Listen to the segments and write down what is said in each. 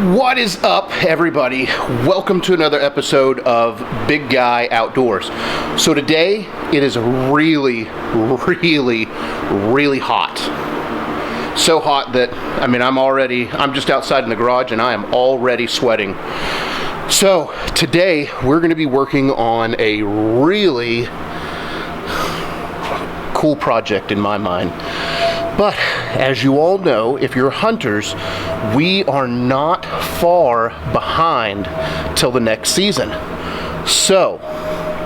What is up, everybody? Welcome to another episode of Big Guy Outdoors. So today it is really hot. So hot that I'm just outside in the garage and I am already sweating. So today we're going to be working on a really cool project in my mind. But as you all know, if you're hunters, we are not far behind till the next season. So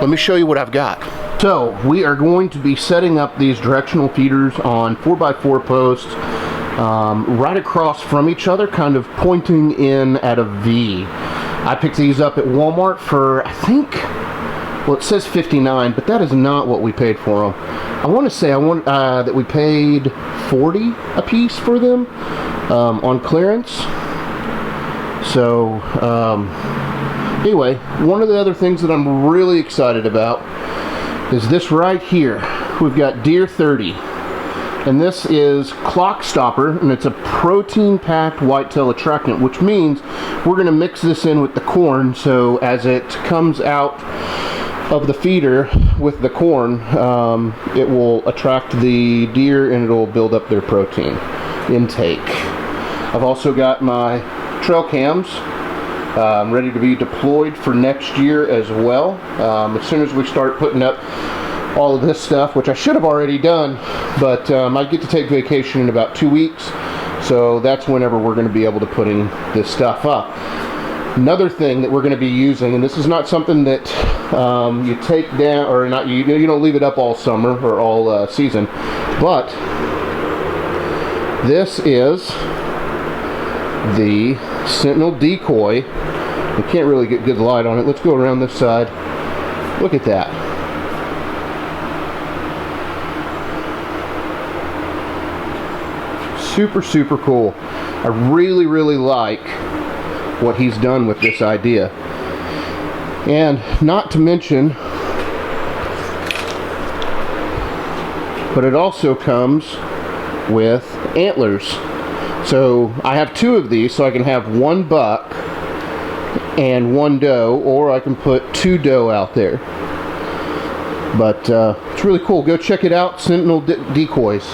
let me show you what I've got. So we are going to be setting up these directional feeders on 4x4 posts right across from each other, kind of pointing in at a V. I picked these up at Walmart for, I think, well, it says $59, but that is not what we paid for them. I want to say that we paid $40 a piece for them on clearance. So anyway, one of the other things that I'm really excited about is this right here. We've got Deer 30, and this is Clock Stopper, and it's a protein-packed whitetail attractant, which means we're going to mix this in with the corn, so as it comes out of the feeder with the corn, it will attract the deer and it'll build up their protein intake. I've also got my trail cams ready to be deployed for next year as well. As soon as we start putting up all of this stuff, which I should have already done, but I get to take vacation in about 2 weeks, so that's whenever we're going to be able to putting this stuff up. Another thing that we're going to be using, and this is not something that you take down, or not, you don't leave it up all summer or all season, but this is the Sentinel decoy. We can't really get good light on it. Let's go around this side. Look at that. Super cool. I really like what he's done with this idea. And not to mention, but it also comes with antlers. So I have two of these, so I can have one buck and one doe, or I can put two doe out there. But it's really cool. Go check it out, Sentinel decoys.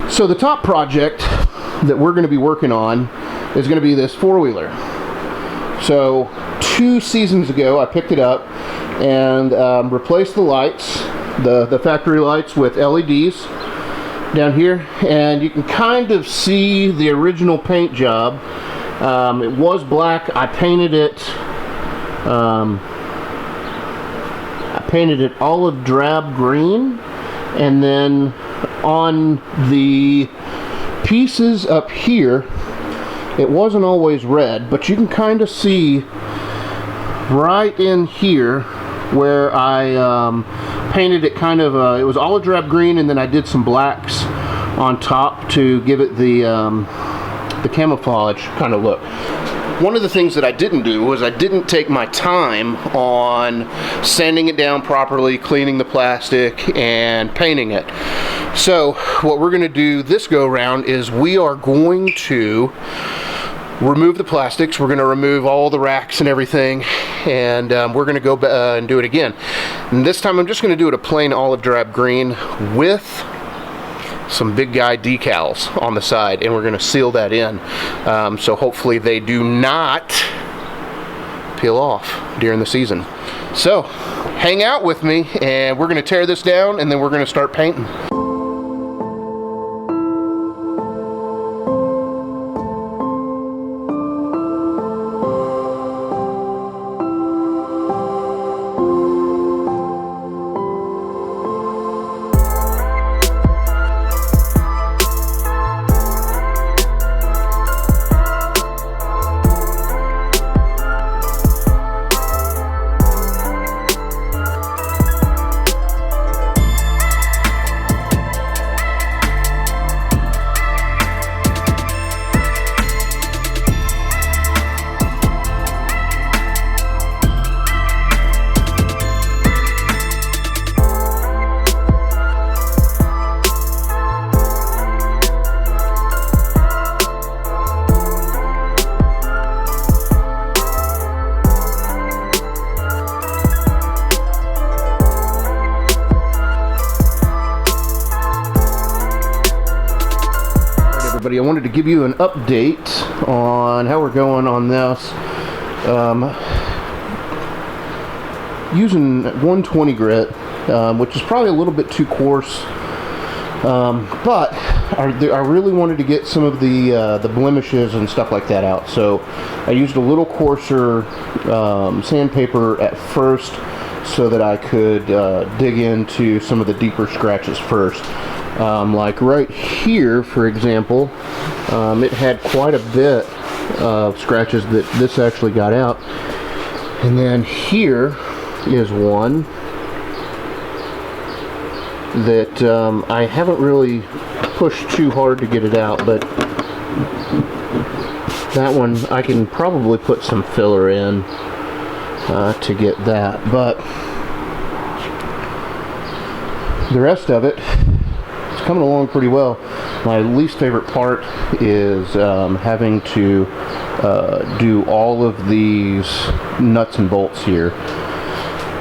So the top project that we're going to be working on is going to be this four-wheeler. So 2 seasons ago I picked it up and replaced the lights, the factory lights, with LEDs down here, and you can kind of see the original paint job. It was black. I painted it olive drab green, and then on the pieces up here it wasn't always red, but you can kind of see right in here where I painted it kind of it was olive drab green, and then I did some blacks on top to give it the camouflage kind of look. One of the things that I didn't do was I didn't take my time on sanding it down properly, cleaning the plastic, and painting it. So what we're going to do this go around is we are going to remove the plastics. We're going to remove all the racks and everything, and we're going to go and do it again. And this time I'm just going to do it a plain olive drab green with some Big Guy decals on the side, and we're going to seal that in, so hopefully they do not peel off during the season. So hang out with me, and we're going to tear this down, and then we're going to start painting. everybody, I wanted to give you an update on how we're going on this. Using 120 grit, which is probably a little bit too coarse, but I really wanted to get some of the blemishes and stuff like that out. So I used a little coarser sandpaper at first so that I could dig into some of the deeper scratches first. Like right here, for example, it had quite a bit of scratches that this actually got out. And then here is one that I haven't really pushed too hard to get it out, but that one I can probably put some filler in to get that. But the rest of it, coming along pretty well. My least favorite part is having to do all of these nuts and bolts here.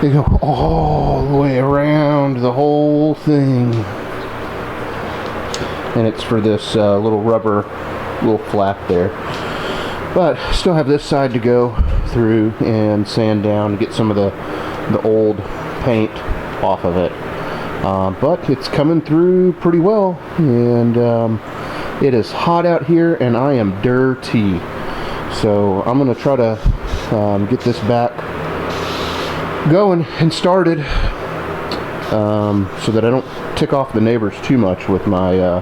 They go all the way around the whole thing, and it's for this little rubber little flap there. But still have this side to go through and sand down and get some of the old paint off of it. But it's coming through pretty well, and it is hot out here and I am dirty, so I'm gonna try to get this back going and started, so that I don't tick off the neighbors too much with my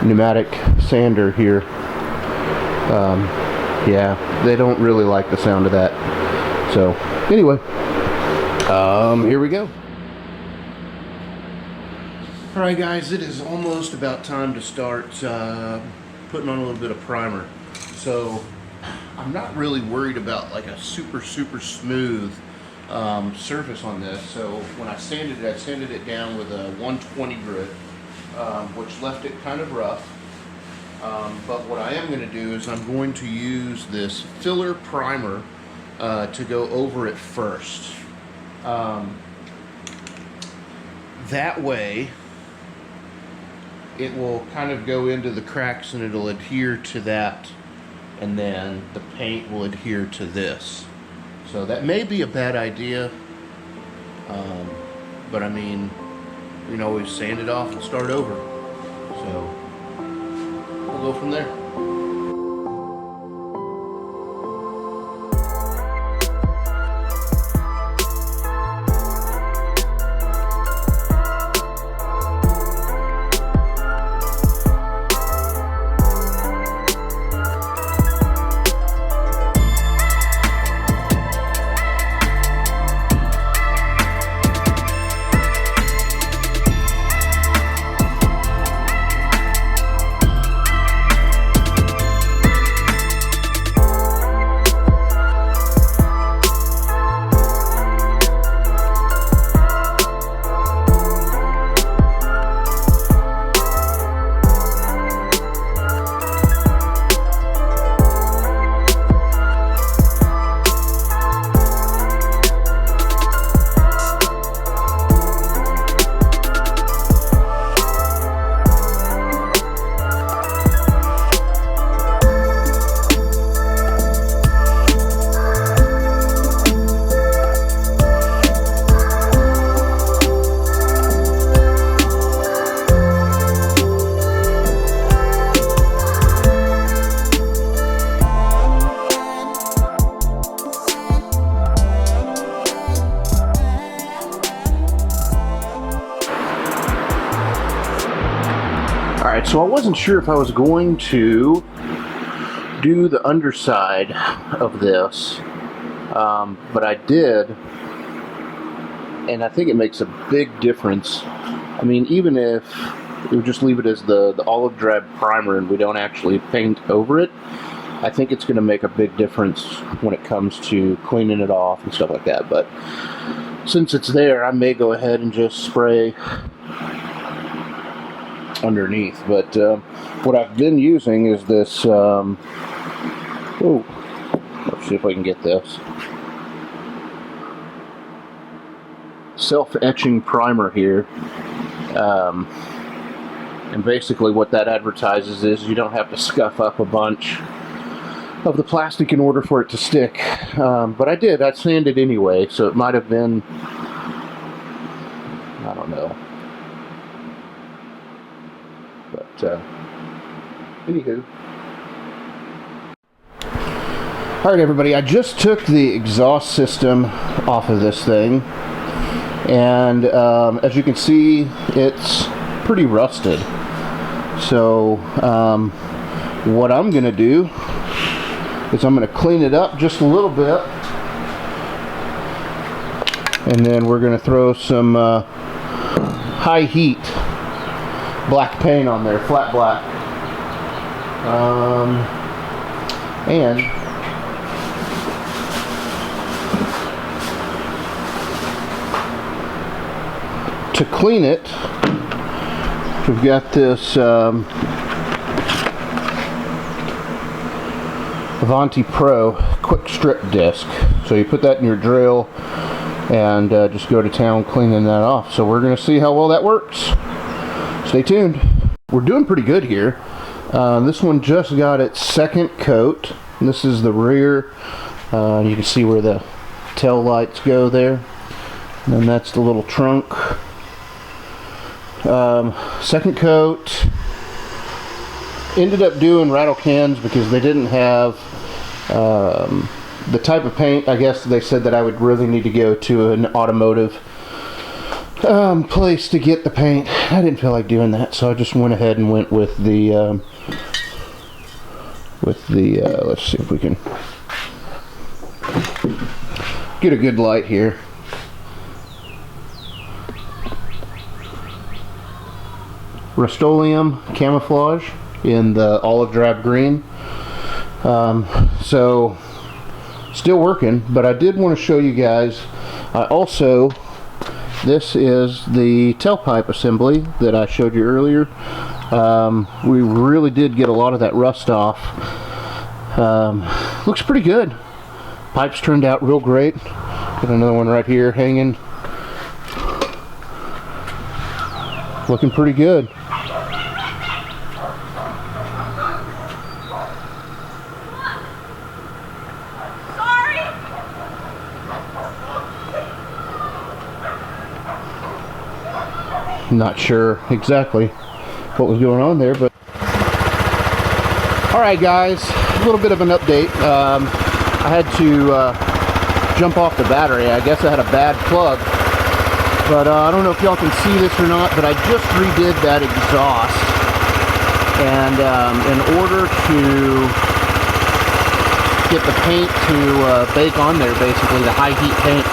pneumatic sander here. Yeah, they don't really like the sound of that. So anyway, here we go. Alright guys, it is almost about time to start putting on a little bit of primer. So I'm not really worried about like a super smooth surface on this. So when I sanded it down with a 120 grit, which left it kind of rough. But what I am going to do is I'm going to use this filler primer to go over it first. That way it will kind of go into the cracks and it'll adhere to that, and then the paint will adhere to this. So that may be a bad idea, but I mean, we can always sand it off and start over. So we'll go from there. Alright, so I wasn't sure if I was going to do the underside of this, but I did, and I think it makes a big difference. I mean, even if we just leave it as the olive drab primer and we don't actually paint over it, I think it's going to make a big difference when it comes to cleaning it off and stuff like that. But since it's there, I may go ahead and just spray underneath. But what I've been using is this let's see if I can get this self-etching primer here. And basically what that advertises is you don't have to scuff up a bunch of the plastic in order for it to stick. But I did. I sanded anyway, so it might have been, I don't know. But anywho. Alright everybody, I just took the exhaust system off of this thing, and as you can see, it's pretty rusted. So what I'm going to do is I'm going to clean it up just a little bit, and then we're going to throw some high heat black paint on there, flat black, and to clean it, we've got this Avanti Pro quick strip disc. So you put that in your drill and just go to town cleaning that off. So we're going to see how well that works. Stay tuned. We're doing pretty good here. This one just got its second coat. This is the rear. You can see where the tail lights go there. And then that's the little trunk. Second coat. Ended up doing rattle cans because they didn't have the type of paint. I guess they said that I would really need to go to an automotive place to get the paint. I didn't feel like doing that, so I just went ahead and went with the let's see if we can get a good light here. Rust-Oleum camouflage in the olive drab green. So still working, but I did want to show you guys. This is the tailpipe assembly that I showed you earlier. We really did get a lot of that rust off. Looks pretty good. Pipes turned out real great. Got another one right here hanging. Looking pretty good. Not sure exactly what was going on there, but alright guys, a little bit of an update. I had to jump off the battery. I guess I had a bad plug, but I don't know if y'all can see this or not, but I just redid that exhaust, and in order to get the paint to bake on there, basically the high heat paint,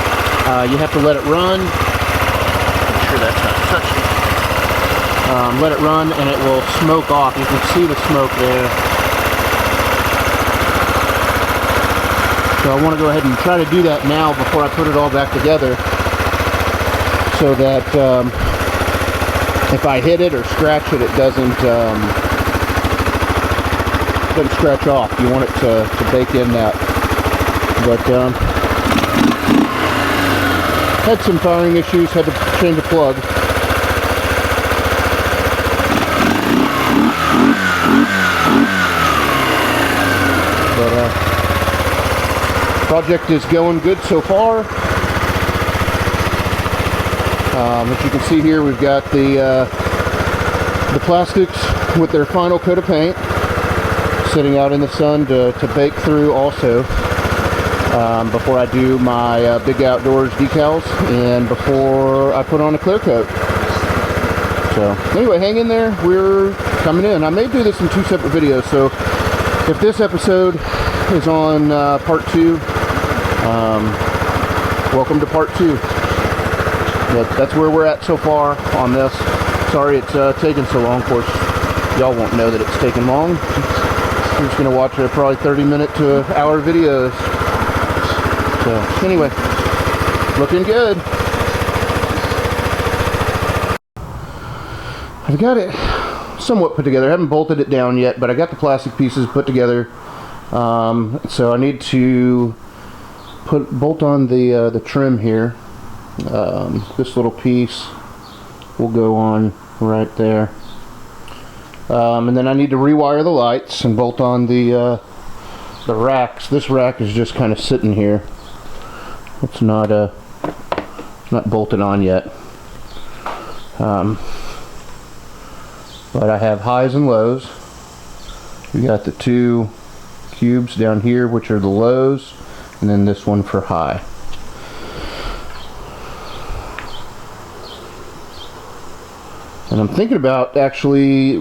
you have to let it run. Make sure that's not touching. Let it run and it will smoke off. You can see the smoke there. So I want to go ahead and try to do that now before I put it all back together, so that if I hit it or scratch it, it doesn't scratch off. You want it to bake in that. But had some firing issues, had to change the plug. But project is going good so far. As you can see here, we've got the plastics with their final coat of paint sitting out in the sun to bake through also, before I do my big outdoors decals and before I put on a clear coat. So anyway, hang in there, we're coming in. I may do this in 2 separate videos, so if this episode is on part 2, welcome to part 2. But that's where we're at so far on this. Sorry it's taking so long. Of course, y'all won't know that it's taking long. You're just going to watch probably 30-minute to hour videos. So anyway, looking good. I've got it somewhat put together. I haven't bolted it down yet, but I got the plastic pieces put together. So I need to bolt on the trim here. This little piece will go on right there. And then I need to rewire the lights and bolt on the racks. This rack is just kind of sitting here. It's not bolted on yet. But I have highs and lows. We got the two cubes down here, which are the lows, and then this one for high. And I'm thinking about actually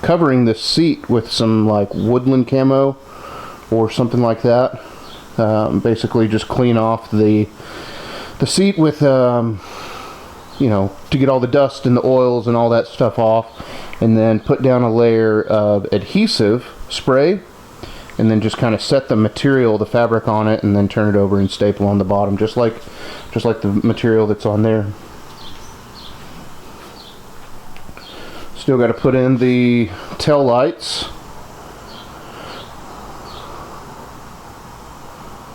covering this seat with some like woodland camo or something like that. Basically just clean off the seat with you know, to get all the dust and the oils and all that stuff off, and then put down a layer of adhesive spray, and then just kind of set the material, the fabric on it, and then turn it over and staple on the bottom, just like the material that's on there. Still got to put in the tail lights,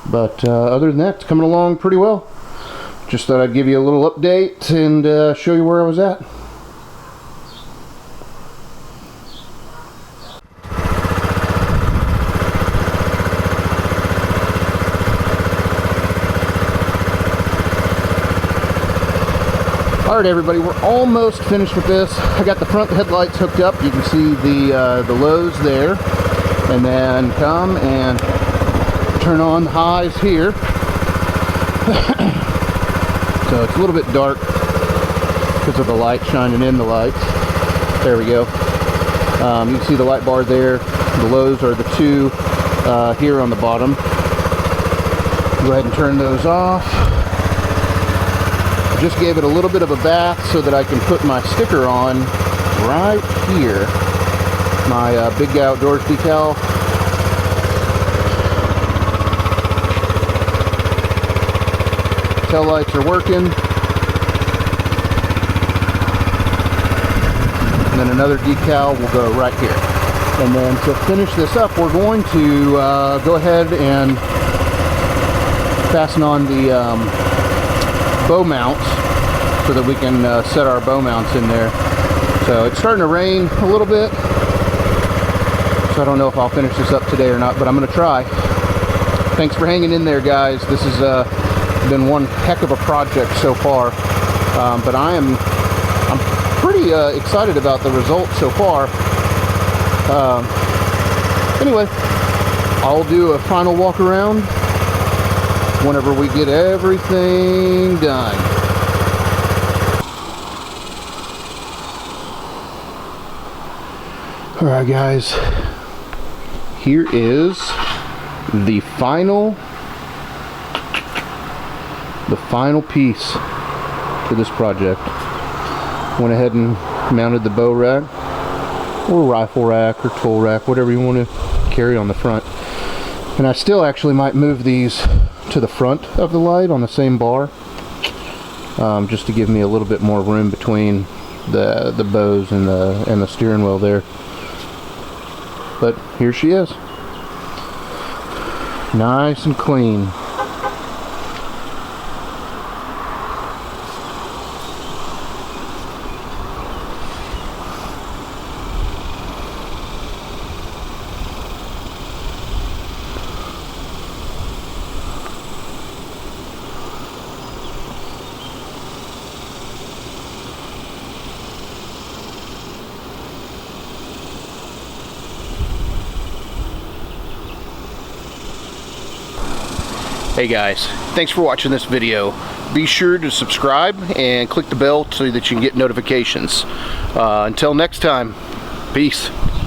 but other than that, it's coming along pretty well. Just thought I'd give you a little update and show you where I was at. Alright everybody, we're almost finished with this. I got the front headlights hooked up. You can see the lows there. And then come and turn on the highs here. So it's a little bit dark because of the light shining in the lights. There we go. You can see the light bar there. The lows are the two here on the bottom. Go ahead and turn those off. Just gave it a little bit of a bath so that I can put my sticker on right here. My Big Guy Outdoors decal. Tail lights are working. And then another decal will go right here. And then to finish this up, we're going to go ahead and fasten on the bow mounts so that we can set our bow mounts in there. So it's starting to rain a little bit, so I don't know if I'll finish this up today or not, but I'm going to try. Thanks for hanging in there, guys. This has been one heck of a project so far, but I'm pretty excited about the results so far. Anyway, I'll do a final walk around whenever we get everything done. Alright guys, here is the final piece to this project. Went ahead and mounted the bow rack, or rifle rack, or tool rack, whatever you want to carry on the front. And I still actually might move these to the front of the light on the same bar, just to give me a little bit more room between the bows and the steering wheel there. But here she is, nice and clean. Hey guys, thanks for watching this video. Be sure to subscribe and click the bell so that you can get notifications. Until next time, peace.